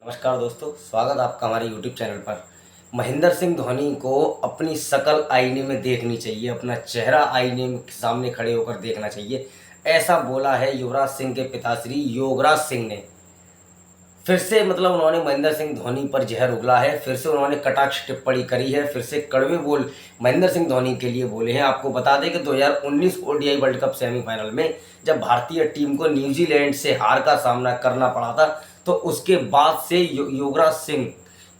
नमस्कार दोस्तों, स्वागत आपका हमारे YouTube चैनल पर। महेंद्र सिंह धोनी को अपनी शक्ल आईने में देखनी चाहिए, अपना चेहरा आईने के सामने खड़े होकर देखना चाहिए, ऐसा बोला है युवराज सिंह के पिताश्री योगराज सिंह ने। फिर से उन्होंने महेंद्र सिंह धोनी पर जहर उगला है, फिर से उन्होंने कटाक्ष टिप्पणी करी है, फिर से कड़वे बोल महेंद्र सिंह धोनी के लिए बोले हैं। आपको बता दें कि 2019 ओडीआई वर्ल्ड कप सेमीफाइनल में जब भारतीय टीम को न्यूजीलैंड से हार का सामना करना पड़ा था, तो उसके बाद से युवराज सिंह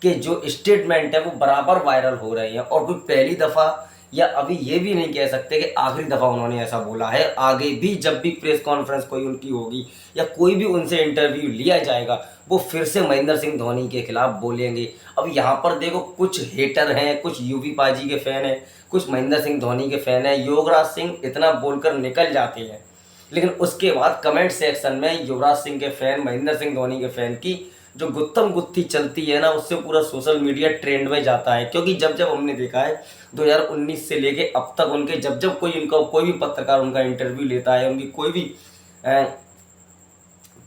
के जो स्टेटमेंट है वो बराबर वायरल हो रहे हैं। और कोई पहली दफ़ा या अभी ये भी नहीं कह सकते कि आखिरी दफ़ा उन्होंने ऐसा बोला है। आगे भी जब भी प्रेस कॉन्फ्रेंस कोई उनकी होगी या कोई भी उनसे इंटरव्यू लिया जाएगा, वो फिर से महेंद्र सिंह धोनी के खिलाफ बोलेंगे। अब यहाँ पर देखो, कुछ हेटर हैं, कुछ यूवी पाजी के फ़ैन हैं, कुछ महेंद्र सिंह धोनी के फ़ैन हैं। युवराज सिंह इतना बोलकर निकल जाते हैं, लेकिन उसके बाद कमेंट सेक्शन में युवराज सिंह के फ़ैन, महेंद्र सिंह धोनी के फ़ैन की जो गुत्थम गुत्थी चलती है ना, उससे पूरा सोशल मीडिया ट्रेंड में जाता है। क्योंकि जब जब हमने देखा है 2019 से लेके अब तक उनके जब जब कोई भी पत्रकार उनका इंटरव्यू लेता है, उनकी कोई भी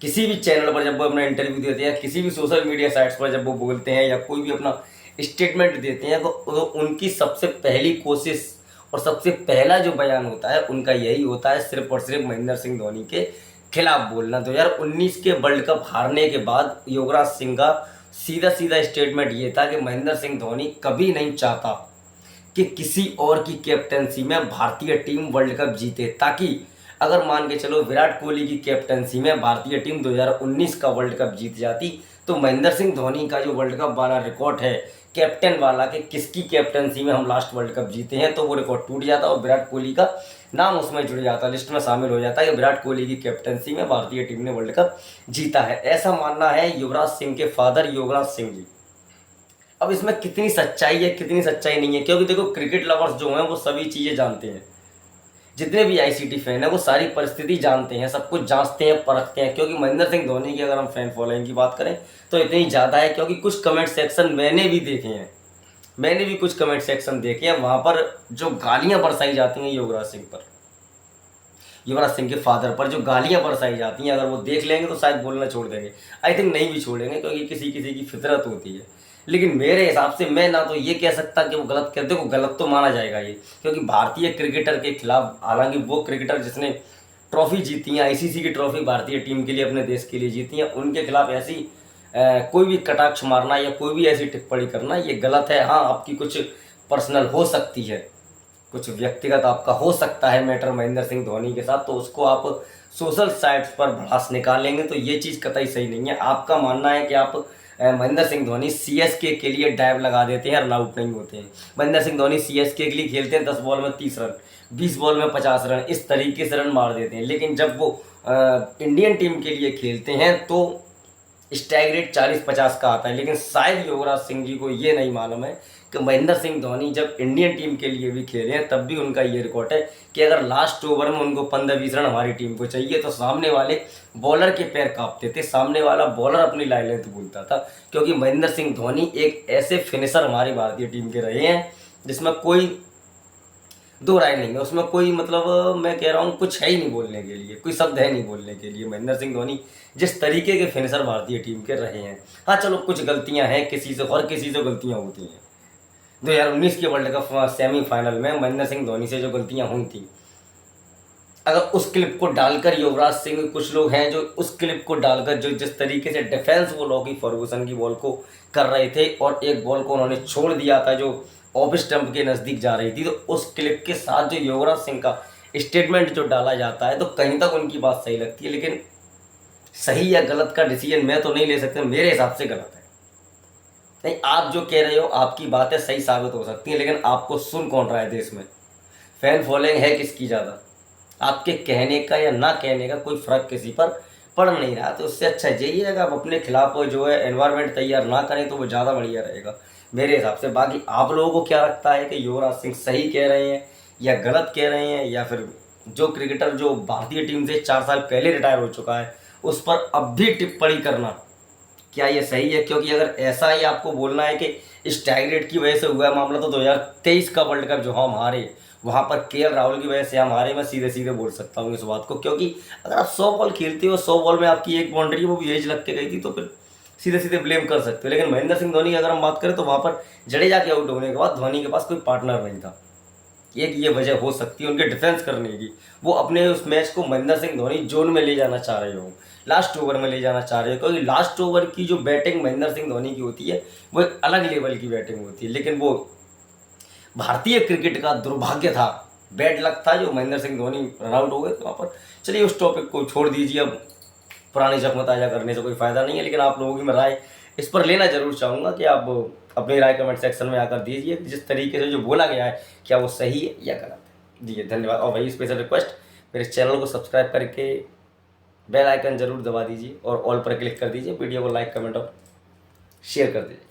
किसी भी चैनल पर जब वो अपना इंटरव्यू देते हैं, किसी भी सोशल मीडिया साइट्स पर जब वो बोलते हैं या कोई भी अपना स्टेटमेंट देते हैं, तो उनकी सबसे पहली कोशिश और सबसे पहला जो बयान होता है उनका यही होता है, सिर्फ और सिर्फ महेंद्र सिंह धोनी के खिलाफ बोलना। 2019 के वर्ल्ड कप हारने के बाद युवराज सिंह का सीधा सीधा स्टेटमेंट ये था कि महेंद्र सिंह धोनी कभी नहीं चाहता कि किसी और की कैप्टनसी में भारतीय टीम वर्ल्ड कप जीते, ताकि अगर मान के चलो विराट कोहली की कैप्टनसी में भारतीय टीम 2019 का वर्ल्ड कप जीत जाती, तो महेंद्र सिंह धोनी का जो वर्ल्ड कप वाला रिकॉर्ड है कैप्टन वाला कि किसकी कैप्टनसी में हम लास्ट वर्ल्ड कप जीते हैं, तो वो रिकॉर्ड टूट जाता और विराट कोहली का नाम उसमें जुड़ जाता, लिस्ट में शामिल हो जाता है कि विराट कोहली की कैप्टनसी में भारतीय टीम ने वर्ल्ड कप जीता है। ऐसा मानना है युवराज सिंह के फादर युवराज सिंह जी। अब इसमें कितनी सच्चाई है, कितनी सच्चाई नहीं है, क्योंकि देखो, क्रिकेट लवर्स जो हैं वो सभी चीज़ें जानते हैं। जितने भी आईसीटी फैन है वो सारी परिस्थिति जानते हैं, सब कुछ जांचते हैं, परखते हैं। क्योंकि महेंद्र सिंह धोनी की अगर हम फैन फॉलोइंग की बात करें तो इतनी ज़्यादा है, क्योंकि कुछ कमेंट सेक्शन मैंने भी देखे हैं, मैंने भी कुछ कमेंट सेक्शन देखे हैं, वहाँ पर जो गालियाँ बरसाई जाती हैं युवराज सिंह पर, युवराज सिंह के फादर पर जो गालियाँ बरसाई जाती हैं, अगर वो देख लेंगे तो शायद बोलना छोड़ देंगे। आई थिंक नहीं भी छोड़ेंगे, क्योंकि किसी किसी की फितरत होती है। लेकिन मेरे हिसाब से मैं ना तो ये कह सकता कि वो गलत कर, देखो गलत तो माना जाएगा ये, क्योंकि भारतीय क्रिकेटर के खिलाफ, हालांकि वो क्रिकेटर जिसने ट्रॉफी जीती है, आईसीसी की ट्रॉफी भारतीय टीम के लिए, अपने देश के लिए जीती है, उनके खिलाफ ऐसी कोई भी कटाक्ष मारना या कोई भी ऐसी टिप्पणी करना ये गलत है। हाँ, आपकी कुछ पर्सनल हो सकती है, कुछ व्यक्तिगत आपका हो सकता है मैटर महेंद्र सिंह धोनी के साथ, तो उसको आप सोशल साइट्स पर भड़ास निकालेंगे तो ये चीज़ कतई सही नहीं है। आपका मानना है कि आप महेंद्र सिंह धोनी सीएसके के लिए डाइव लगा देते हैं, रन आउट नहीं होते हैं। महेंद्र सिंह धोनी सीएसके के लिए खेलते हैं, 10 बॉल में 30 रन, 20 बॉल में 50 रन, इस तरीके से रन मार देते हैं। लेकिन जब वो इंडियन टीम के लिए खेलते हैं तो स्ट्राइक रेट 40-50 का आता है। लेकिन शायद युवराज सिंह जी को ये नहीं मालूम है कि महेंद्र सिंह धोनी जब इंडियन टीम के लिए भी खेले हैं तब भी उनका ये रिकॉर्ड है कि अगर लास्ट ओवर में उनको 15-20 रन हमारी टीम को चाहिए तो सामने वाले बॉलर के पैर कांपते थे, सामने वाला बॉलर अपनी लाइन लेंथ भूलता था। क्योंकि महेंद्र सिंह धोनी एक ऐसे फिनिशर हमारी भारतीय टीम के रहे हैं जिसमें कोई दो राय नहीं है, उसमें कोई मैं कह रहा हूँ कुछ है ही नहीं बोलने के लिए, कोई शब्द है नहीं बोलने के लिए। महेंद्र सिंह धोनी जिस तरीके के फिनिशर भारतीय टीम के रहे हैं, हाँ चलो कुछ गलतियां हैं, किसी से हर किसी से गलतियां होती हैं। 2019 के वर्ल्ड कप सेमीफाइनल में महेंद्र सिंह धोनी से जो गलतियां हुई थी, अगर उस क्लिप को डालकर युवराज सिंह, कुछ लोग हैं जो उस क्लिप को डालकर जो जिस तरीके से डिफेंस वो लॉकी फर्गूसन की बॉल को कर रहे थे और एक बॉल को उन्होंने छोड़ दिया था जो ऑफ स्टंप के नज़दीक जा रही थी, तो उस क्लिप के साथ जो युवराज सिंह का स्टेटमेंट जो डाला जाता है तो कहीं तक उनकी बात सही लगती है। लेकिन सही या गलत का डिसीजन मैं तो नहीं ले सकता, मेरे हिसाब से गलत है। नहीं, आप जो कह रहे हो आपकी बातें सही साबित हो सकती हैं, लेकिन आपको सुन कौन रहा है देश में? फैन फॉलोइंग है किसकी ज़्यादा? आपके कहने का या ना कहने का कोई फ़र्क किसी पर पड़ नहीं रहा। तो उससे अच्छा यही है कि आप अपने खिलाफ जो है एनवायरनमेंट तैयार ना करें तो वो ज़्यादा बढ़िया रहेगा मेरे हिसाब से। बाकी आप लोगों को क्या लगता है कि युवराज सिंह सही कह रहे हैं या गलत कह रहे हैं, या फिर जो क्रिकेटर जो भारतीय टीम से 4 साल पहले रिटायर हो चुका है उस पर अब भी टिप्पणी करना, क्या ये सही है? क्योंकि अगर ऐसा ही आपको बोलना है कि स्ट्राइक रेट की वजह से हुआ है मामला, तो 2023 का वर्ल्ड कप जो हम हारे वहाँ पर केएल राहुल की वजह से हम हारे, मैं सीधे सीधे बोल सकता हूँ इस बात को। क्योंकि अगर आप 100 बॉल खेलते हो, 100 बॉल में आपकी एक बाउंड्री वो भी एज लग के गई थी, तो फिर सीधे सीधे ब्लेम कर सकते हो। लेकिन महेंद्र सिंह धोनी की अगर हम बात करें तो वहाँ पर जडेजा के आउट होने के बाद धोनी के पास कोई पार्टनर नहीं था। एक ये वजह हो सकती है उनके डिफेंस करने की, वो अपने उस मैच को महेंद्र सिंह धोनी जोन में ले जाना चाह रहे हो, लास्ट ओवर में ले जाना चाह रहे हो, क्योंकि लास्ट ओवर की जो बैटिंग महेंद्र सिंह धोनी की होती है वो एक अलग लेवल की बैटिंग होती है। लेकिन वो भारतीय क्रिकेट का दुर्भाग्य था, बैड लक था जो महेंद्र सिंह धोनी रन आउट हो गए वहाँ पर। चलिए उस टॉपिक को छोड़ दीजिए, अब पुरानी जख्म ताज़ा करने से कोई फ़ायदा नहीं है। लेकिन आप लोगों की मैं राय इस पर लेना जरूर चाहूँगा कि आप अपनी राय कमेंट सेक्शन में आकर दीजिए, जिस तरीके से जो बोला गया है क्या वो सही है या गलत है। जी धन्यवाद। और वही स्पेशल रिक्वेस्ट, मेरे चैनल को सब्सक्राइब करके बेल आइकन जरूर दबा दीजिए और ऑल पर क्लिक कर दीजिए, वीडियो को लाइक कमेंट और शेयर कर दीजिए।